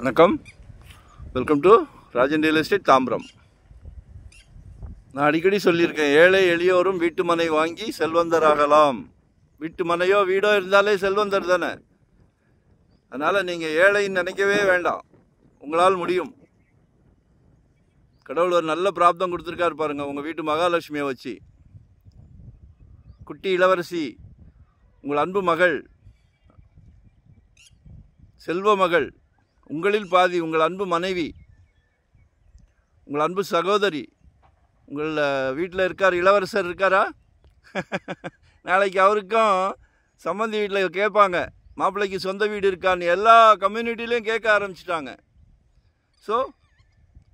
வணக்கம், welcome to Rajan real estate Tambaram. நான் அடிக்கடி சொல்லியிருக்கேன், ஏழை எளியோரும் வீட்டு மனை வாங்கி செல்வந்தராகலாம். வீட்டு மனையோ வீடோ இருந்தாலே செல்வந்தர் தானே. அதனால் நீங்கள் ஏழைன்னு நினைக்கவே வேண்டாம், உங்களால் முடியும். கடவுள் ஒரு நல்ல பிராப்தம் கொடுத்துருக்காரு பாருங்கள். உங்கள் வீட்டு மகாலட்சுமியை வச்சு, குட்டி இளவரசி, உங்கள் அன்பு மகள், செல்வ மகள், உங்களில் பாதி உங்கள் அன்பு மனைவி, உங்கள் அன்பு சகோதரி, உங்கள் வீட்டில் இருக்கார் இளவரசர் இருக்காரா? நாளைக்கு அவருக்கும் சம்பந்தி வீட்டில் கேட்பாங்க, மாப்பிள்ளைக்கு சொந்த வீடு இருக்கான்னு. எல்லா கம்யூனிட்டிலையும் கேட்க ஆரம்பிச்சிட்டாங்க. ஸோ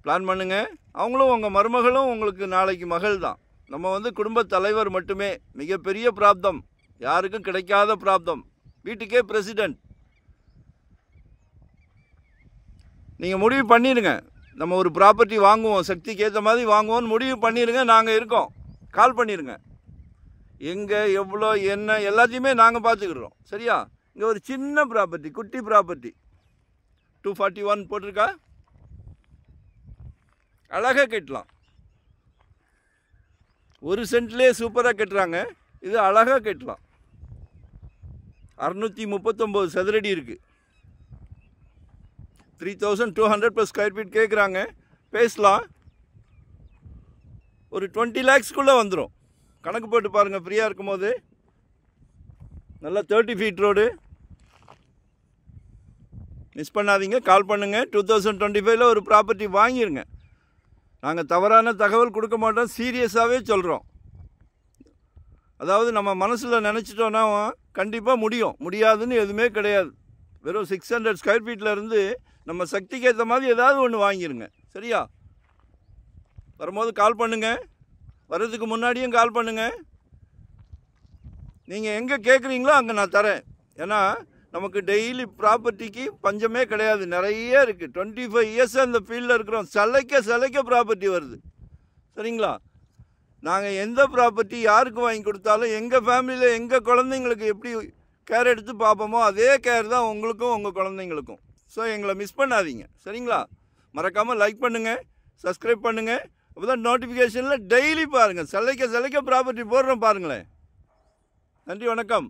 பிளான் பண்ணுங்கள். அவங்களும் உங்கள் மருமகளும் உங்களுக்கு நாளைக்கு மகள் தான். நம்ம குடும்ப தலைவர் மட்டுமே. மிகப்பெரிய பிராப்தம், யாருக்கும் கிடைக்காத பிராப்தம். வீட்டுக்கே பிரசிடெண்ட். நீங்கள் முடிவு பண்ணிடுங்க, நம்ம ஒரு ப்ராப்பர்ட்டி வாங்குவோம், சக்திக்கு ஏற்ற மாதிரி வாங்குவோம்னு முடிவு பண்ணிடுங்க. நாங்கள் இருக்கோம், கால் பண்ணிடுங்க. எங்கே எவ்வளோ என்ன எல்லாத்தையுமே நாங்கள் பார்த்துக்கிறோம், சரியா? இங்கே ஒரு சின்ன ப்ராப்பர்ட்டி, குட்டி ப்ராப்பர்ட்டி, 241 போட்டிருக்கா. அழகாக கட்டலாம். 1 சென்ட்லேயே சூப்பராக கட்டுறாங்க. இது அழகாக கட்டலாம். 639 சதுரடி இருக்குது. 3200 per ஸ்கொயர் ஃபீட் கேட்குறாங்க. பேசலாம். ஒரு 20 lakhsக்குள்ளே வந்துடும். கணக்கு போட்டு பாருங்கள் ஃப்ரீயாக இருக்கும் போது. நல்லா 30 feet ரோடு. மிஸ் பண்ணாதீங்க, கால் பண்ணுங்கள். 2025 ஒரு ப்ராப்பர்ட்டி வாங்கிடுங்க. நாங்கள் தவறான தகவல் கொடுக்க மாட்டோம், சீரியஸாகவே சொல்கிறோம். அதாவது நம்ம மனசில் நினச்சிட்டோன்னா கண்டிப்பாக முடியும், முடியாதுன்னு எதுவுமே கிடையாது. வெறும் 600 ஸ்கொயர் ஃபீட்லேருந்து நம்ம சக்திக்கு ஏற்ற மாதிரி ஏதாவது ஒன்று வாங்கிடுங்க, சரியா? வரும்போது கால் பண்ணுங்கள், வர்றதுக்கு முன்னாடியும் கால் பண்ணுங்கள். நீங்கள் எங்கே கேட்குறீங்களோ அங்கே நான் தரேன். ஏன்னா நமக்கு டெய்லி ப்ராப்பர்ட்டிக்கு பஞ்சமே கிடையாது, நிறைய இருக்குது. 25 years அந்த ஃபீல்டில் இருக்கிறோம். சிலைக்க ப்ராப்பர்ட்டி வருது, சரிங்களா? நாங்கள் எந்த ப்ராப்பர்ட்டி யாருக்கு வாங்கி கொடுத்தாலும் எங்கள் ஃபேமிலியில் எங்கள் குழந்தைங்களுக்கு எப்படி கேர் எடுத்து பார்ப்போமோ அதே கேர் தான் உங்களுக்கும் உங்கள் குழந்தைங்களுக்கும். ஸோ எங்களை மிஸ் பண்ணாதீங்க, சரிங்களா? மறக்காமல் லைக் பண்ணுங்கள், சப்ஸ்கிரைப் பண்ணுங்கள். அப்போ தான் நோட்டிஃபிகேஷனில் டெய்லி பாருங்கள். சிலைக்க ப்ராப்பர்ட்டி போடுறோம் பாருங்களேன். நன்றி, வணக்கம்.